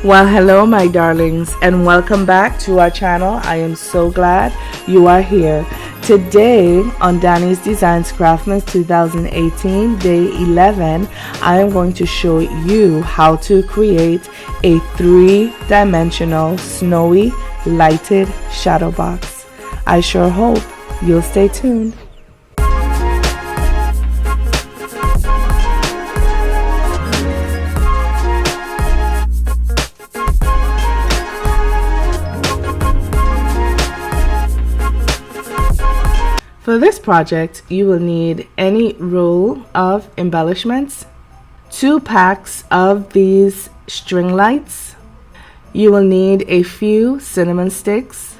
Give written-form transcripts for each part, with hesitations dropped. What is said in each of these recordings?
Well, hello my darlings, and welcome back to our channel. I am so glad you are here. Today on Danie's Designs Craftmas 2018 day 11, I am going to show you how to create a 3-dimensional snowy lighted shadow box. I sure hope you'll stay tuned. For this project, you will need any roll of embellishments, 2 packs of these string lights. You will need a few cinnamon sticks,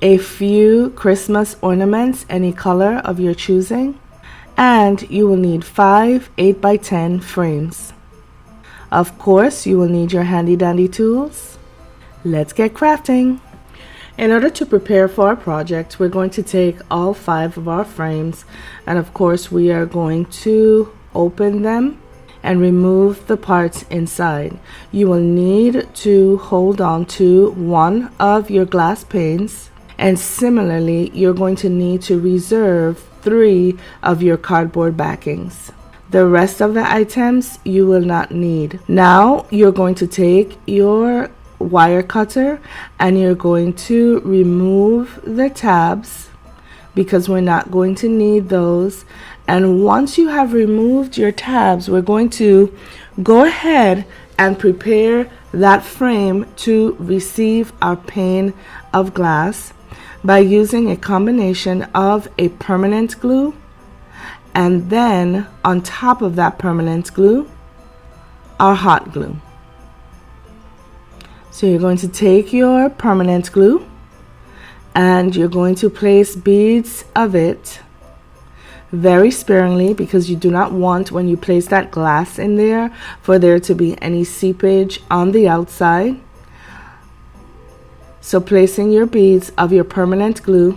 a few Christmas ornaments, any color of your choosing, and you will need 5 8x10 frames. Of course, you will need your handy dandy tools. Let's get crafting. In order to prepare for our project, we're going to take all 5 of our frames, and of course we are going to open them and remove the parts inside. You will need to hold on to one of your glass panes, and similarly you're going to need to reserve 3 of your cardboard backings. The rest of the items you will not need. Now you're going to take your wire cutter and you're going to remove the tabs because we're not going to need those. And once you have removed your tabs, we're going to go ahead and prepare that frame to receive our pane of glass by using a combination of a permanent glue and then on top of that permanent glue, our hot glue. So you're going to take your permanent glue and you're going to place beads of it very sparingly because you do not want, when you place that glass in there, for there to be any seepage on the outside. So placing your beads of your permanent glue,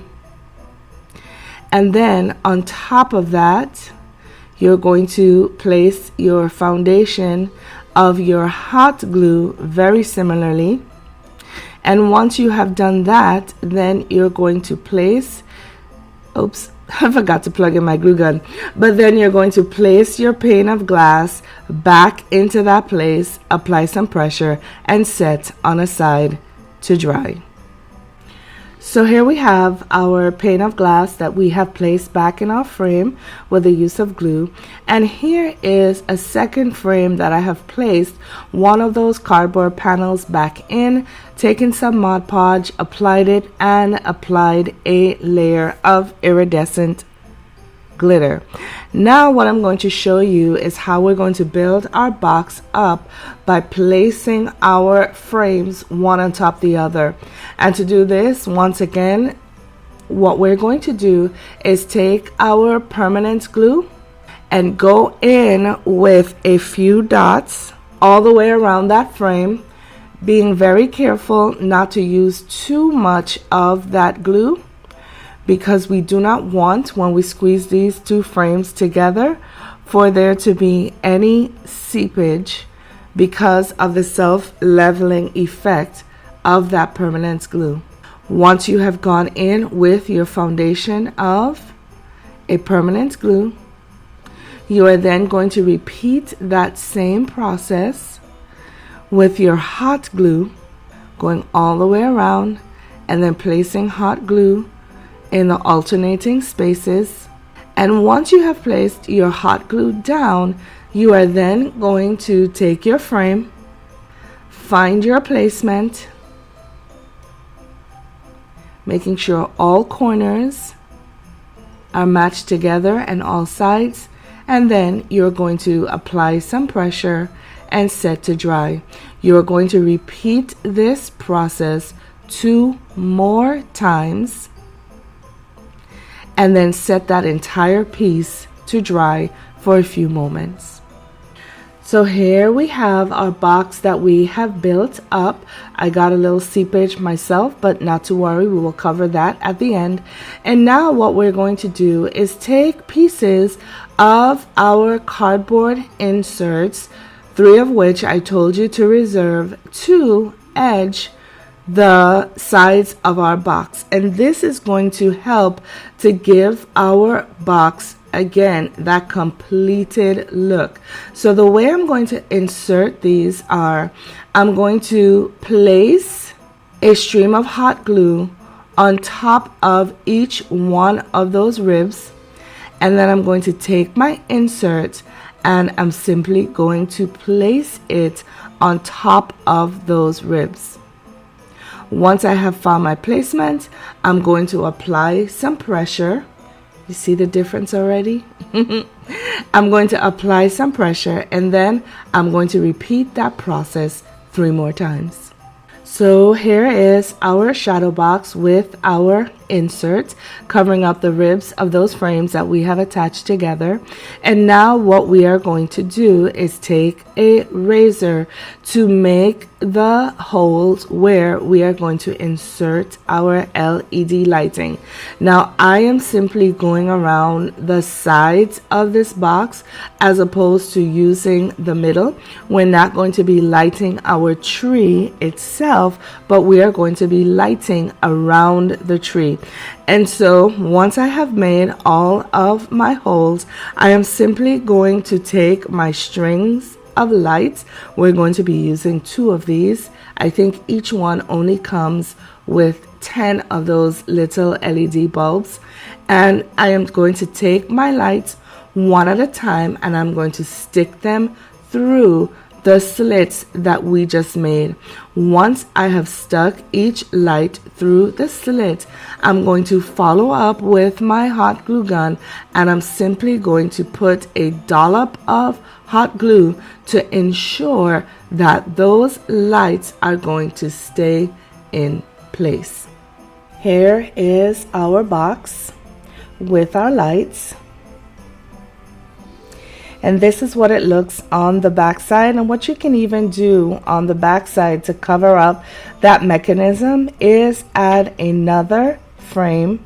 and then on top of that you're going to place your foundation of your hot glue very similarly. And once you have done that, then you're going to place, oops, I forgot to plug in my glue gun, but then you're going to place your pane of glass back into that place, apply some pressure, and set on a side to dry. So here we have our pane of glass that we have placed back in our frame with the use of glue. And here is a second frame that I have placed one of those cardboard panels back in, taken some Mod Podge, applied it, and applied a layer of iridescent glitter. Now what I'm going to show you is how we're going to build our box up by placing our frames one on top of the other. And to do this, once again, what we're going to do is take our permanent glue and go in with a few dots all the way around that frame, being very careful not to use too much of that glue, because we do not want, when we squeeze these 2 frames together, for there to be any seepage because of the self-leveling effect of that permanent glue. Once you have gone in with your foundation of a permanent glue, you are then going to repeat that same process with your hot glue, going all the way around and then placing hot glue in the alternating spaces. And once you have placed your hot glue down, you are then going to take your frame, find your placement, making sure all corners are matched together and all sides, and then you're going to apply some pressure and set to dry. You're going to repeat this process 2 more times and then set that entire piece to dry for a few moments. So here we have our box that we have built up. I got a little seepage myself, but not to worry, we will cover that at the end. And now what we're going to do is take pieces of our cardboard inserts, 3 of which I told you to reserve to edge the sides of our box. And this is going to help to give our box, again, that completed look. So the way I'm going to insert these are, I'm going to place a stream of hot glue on top of each one of those ribs, and then I'm going to take my insert and I'm simply going to place it on top of those ribs. Once I have found my placement, I'm going to apply some pressure. You see the difference already? I'm going to apply some pressure, and then I'm going to repeat that process 3 more times. So here is our shadow box with our insert covering up the ribs of those frames that we have attached together. And now what we are going to do is take a razor to make the holes where we are going to insert our LED lighting. Now I am simply going around the sides of this box as opposed to using the middle. We're not going to be lighting our tree itself, but we are going to be lighting around the tree. And so once I have made all of my holes, I am simply going to take my strings of lights. We're going to be using 2 of these. I think each one only comes with 10 of those little LED bulbs. And I am going to take my lights one at a time, and I'm going to stick them through the slits that we just made. Once I have stuck each light through the slit, I'm going to follow up with my hot glue gun, and I'm simply going to put a dollop of hot glue to ensure that those lights are going to stay in place. Here is our box with our lights. And this is what it looks on the back side. And what you can even do on the back side to cover up that mechanism is add another frame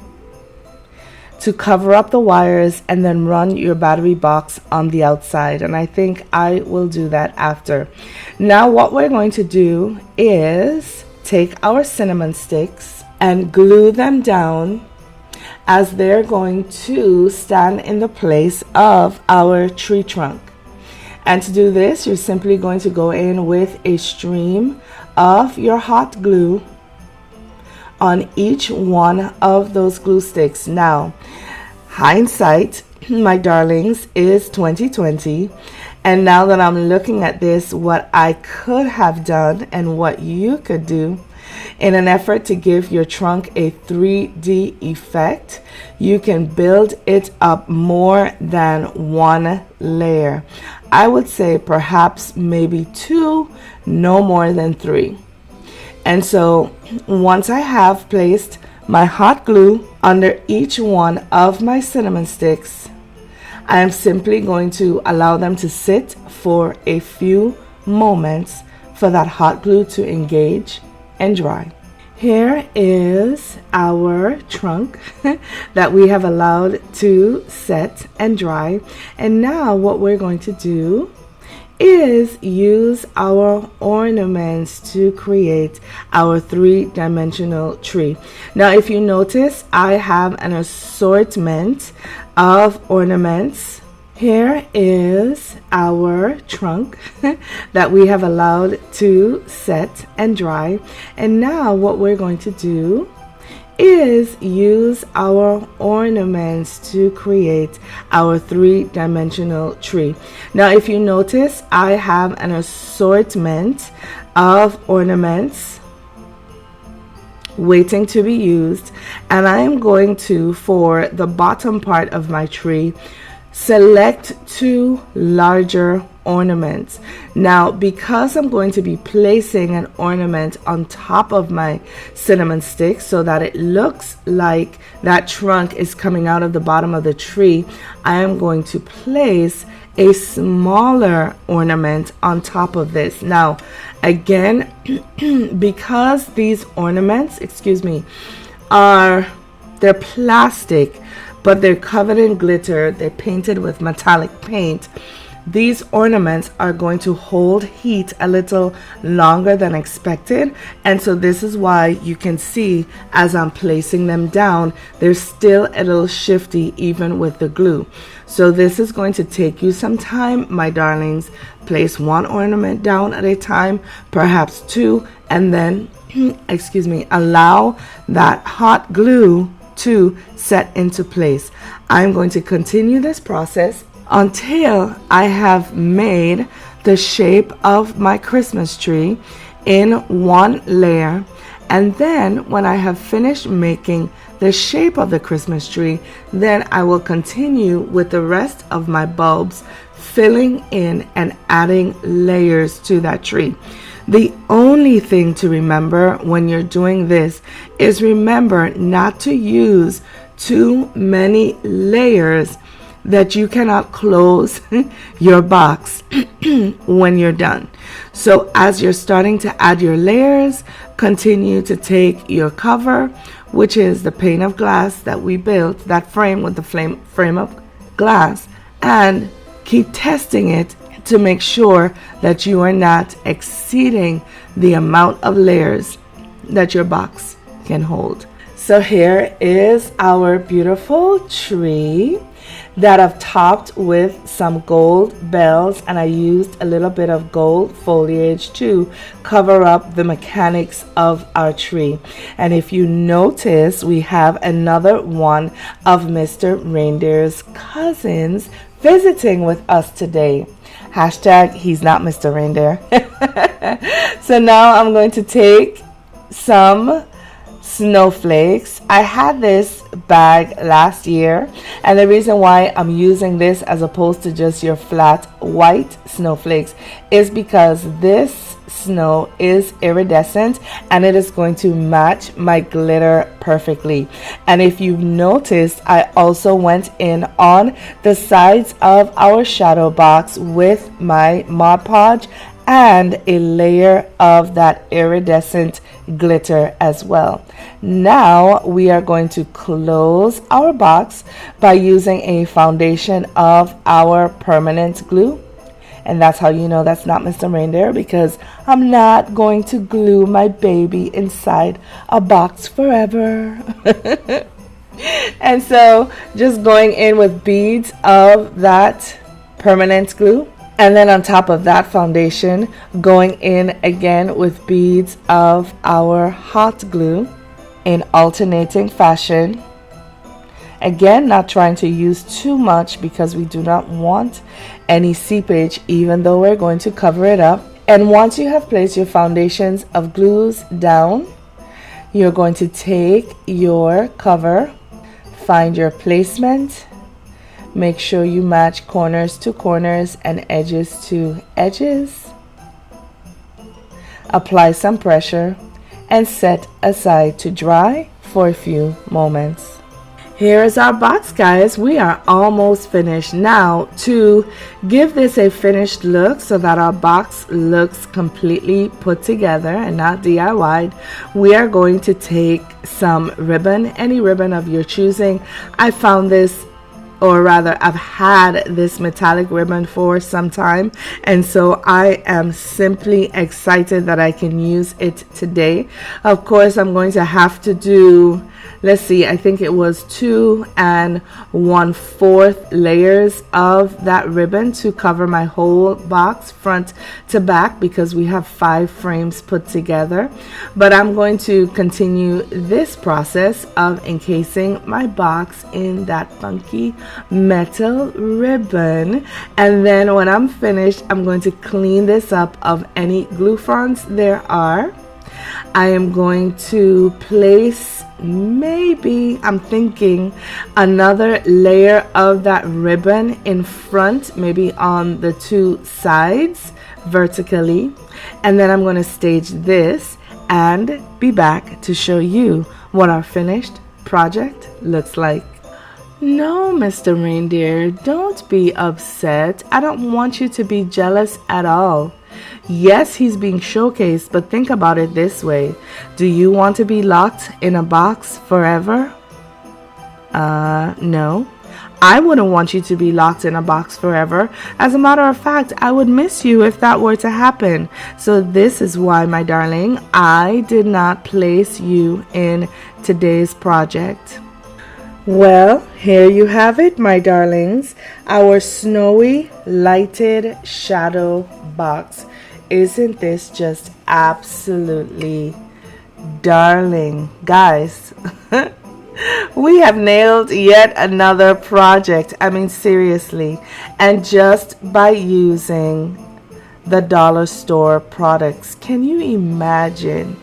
to cover up the wires and then run your battery box on the outside. And I think I will do that after. Now what we're going to do is take our cinnamon sticks and glue them down as they're going to stand in the place of our tree trunk. And to do this, you're simply going to go in with a stream of your hot glue on each one of those glue sticks. Now, hindsight, my darlings, is 2020. And now that I'm looking at this, what I could have done and what you could do in an effort to give your trunk a 3D effect, you can build it up more than 1 layer. I would say perhaps maybe 2, no more than 3. And so once I have placed my hot glue under each one of my cinnamon sticks, I am simply going to allow them to sit for a few moments for that hot glue to engage and dry. Here is our trunk that we have allowed to set and dry. And now what we're going to do is use our ornaments to create our 3-dimensional tree. Now if you notice, I have an assortment of ornaments. Here is our trunk that we have allowed to set and dry. And now what we're going to do is use our ornaments to create our 3-dimensional tree. Now if you notice, I have an assortment of ornaments waiting to be used, and I am going to, for the bottom part of my tree, select 2 larger ornaments. Now because I'm going to be placing an ornament on top of my cinnamon stick so that it looks like that trunk is coming out of the bottom of the tree, I am going to place a smaller ornament on top of this. Now again, because these ornaments, they're plastic, but they're covered in glitter, they're painted with metallic paint, these ornaments are going to hold heat a little longer than expected, and so this is why you can see as I'm placing them down, they're still a little shifty even with the glue. So this is going to take you some time, my darlings. Place one ornament down at a time, perhaps two, and then excuse me, allow that hot glue to set into place. I'm going to continue this process until I have made the shape of my Christmas tree in one layer, and then when I have finished making the shape of the Christmas tree, then I will continue with the rest of my bulbs, filling in and adding layers to that tree. The only thing to remember when you're doing this is remember not to use too many layers that you cannot close your box when you're done. So as you're starting to add your layers, continue to take your cover, which is the pane of glass that we built, that frame with the frame of glass, and keep testing it to make sure that you are not exceeding the amount of layers that your box can hold. So here is our beautiful tree that I've topped with some gold bells, and I used a little bit of gold foliage to cover up the mechanics of our tree. And if you notice, we have another one of Mr. Reindeer's cousins visiting with us today. Hashtag he's not Mr. Reindeer. So now I'm going to take some snowflakes. I had this bag last year, and the reason why I'm using this as opposed to just your flat white snowflakes is because this snow is iridescent and it is going to match my glitter perfectly. And if you've noticed, I also went in on the sides of our shadow box with my Mod Podge and a layer of that iridescent glitter as well. Now we are going to close our box by using a foundation of our permanent glue. And that's how you know that's not Mr. Reindeer, because I'm not going to glue my baby inside a box forever. And so just going in with beads of that permanent glue. And then on top of that foundation, going in again with beads of our hot glue in alternating fashion. Again, not trying to use too much because we do not want any seepage, even though we're going to cover it up. And once you have placed your foundations of glues down, you're going to take your cover, find your placement. Make sure you match corners to corners and edges to edges. Apply some pressure and set aside to dry for a few moments. Here is our box, guys. We are almost finished. Now, to give this a finished look so that our box looks completely put together and not DIY'd, we are going to take some ribbon, any ribbon of your choosing. I found this, or rather I've had this metallic ribbon for some time, and so I am simply excited that I can use it today. Of course, I'm going to have to do, let's see, I think it was 2 1/4 layers of that ribbon to cover my whole box front to back, because we have 5 frames put together. But I'm going to continue this process of encasing my box in that funky metal ribbon, and then when I'm finished, I'm going to clean this up of any glue fronts there are. I am going to place, maybe I'm thinking, another layer of that ribbon in front, maybe on the 2 sides vertically, and then I'm going to stage this and be back to show you what our finished project looks like. No, Mr. Reindeer, don't be upset. I don't want you to be jealous at all. Yes, he's being showcased, but think about it this way. Do you want to be locked in a box forever? No. I wouldn't want you to be locked in a box forever. As a matter of fact, I would miss you if that were to happen. So this is why, my darling, I did not place you in today's project. Well, here you have it, my darlings. Our snowy lighted shadow box. Isn't this just absolutely darling, guys? We have nailed yet another project. I mean, seriously. And just by using the dollar store products, can you imagine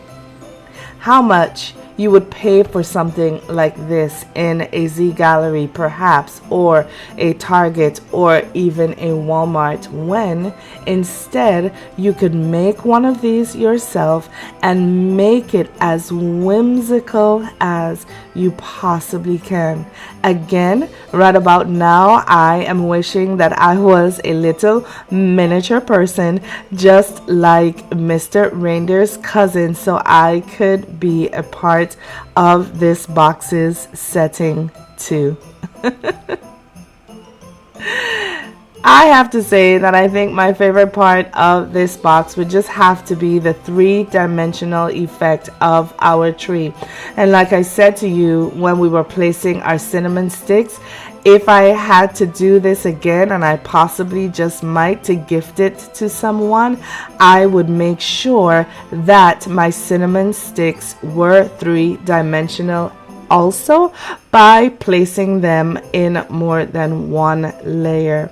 how much you would pay for something like this in a Z Gallery perhaps, or a Target, or even a Walmart, when instead you could make one of these yourself and make it as whimsical as you possibly can. Again, right about now, I am wishing that I was a little miniature person just like Mr. Reindeer's cousin, so I could be a part of this box's setting too. I have to say that I think my favorite part of this box would just have to be the three-dimensional effect of our tree. And like I said to you when we were placing our cinnamon sticks, if I had to do this again, and I possibly just might to gift it to someone, I would make sure that my cinnamon sticks were three-dimensional also by placing them in more than one layer.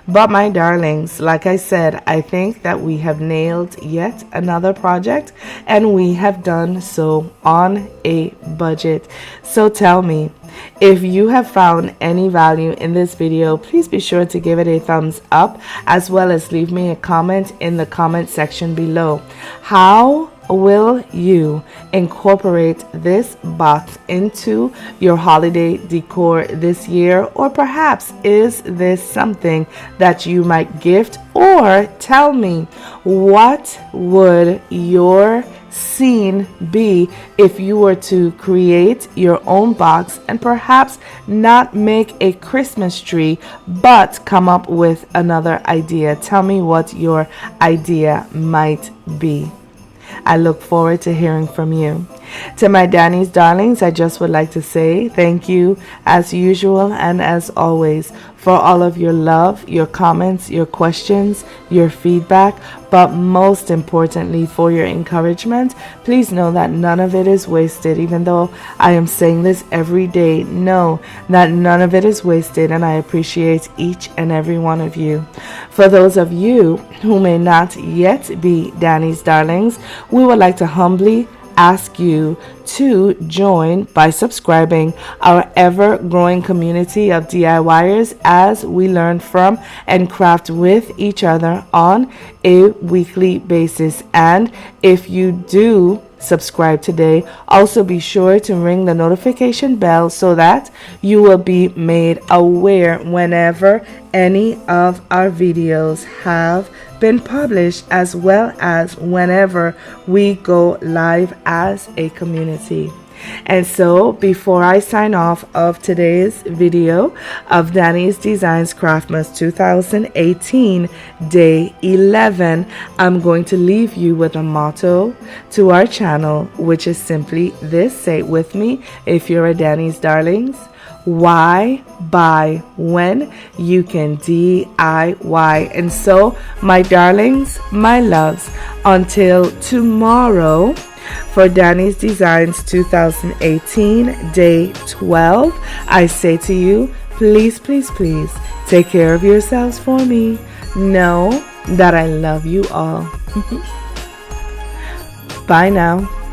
But my darlings, like I said, I think that we have nailed yet another project, and we have done so on a budget. So tell me, if you have found any value in this video, please be sure to give it a thumbs up, as well as leave me a comment in the comment section below. How will you incorporate this box into your holiday decor this year? Or perhaps is this something that you might gift? Or tell me, what would your scene be if you were to create your own box and perhaps not make a Christmas tree but come up with another idea? Tell me what your idea might be. I look forward to hearing from you. To my Danies darlings, I just would like to say thank you as usual and as always for all of your love, your comments, your questions, your feedback, but most importantly for your encouragement. Please know that none of it is wasted. Even though I am saying this every day, know that none of it is wasted, and I appreciate each and every one of you. For those of you who may not yet be Danies darlings, we would like to humbly ask you to join by subscribing our ever-growing community of DIYers as we learn from and craft with each other on a weekly basis. And if you do subscribe today, also be sure to ring the notification bell so that you will be made aware whenever any of our videos have been published, as well as whenever we go live as a community. And so before I sign off of today's video of Danie's Designs Craftmas 2018 Day 11, I'm going to leave you with a motto to our channel, which is simply this. Say it with me if you're a Danie's darlings. Why buy when you can DIY? And so, my darlings, my loves, until tomorrow for Danie's Designs 2018 Day 12, I say to you, please, please, please take care of yourselves for me. Know that I love you all. Bye now.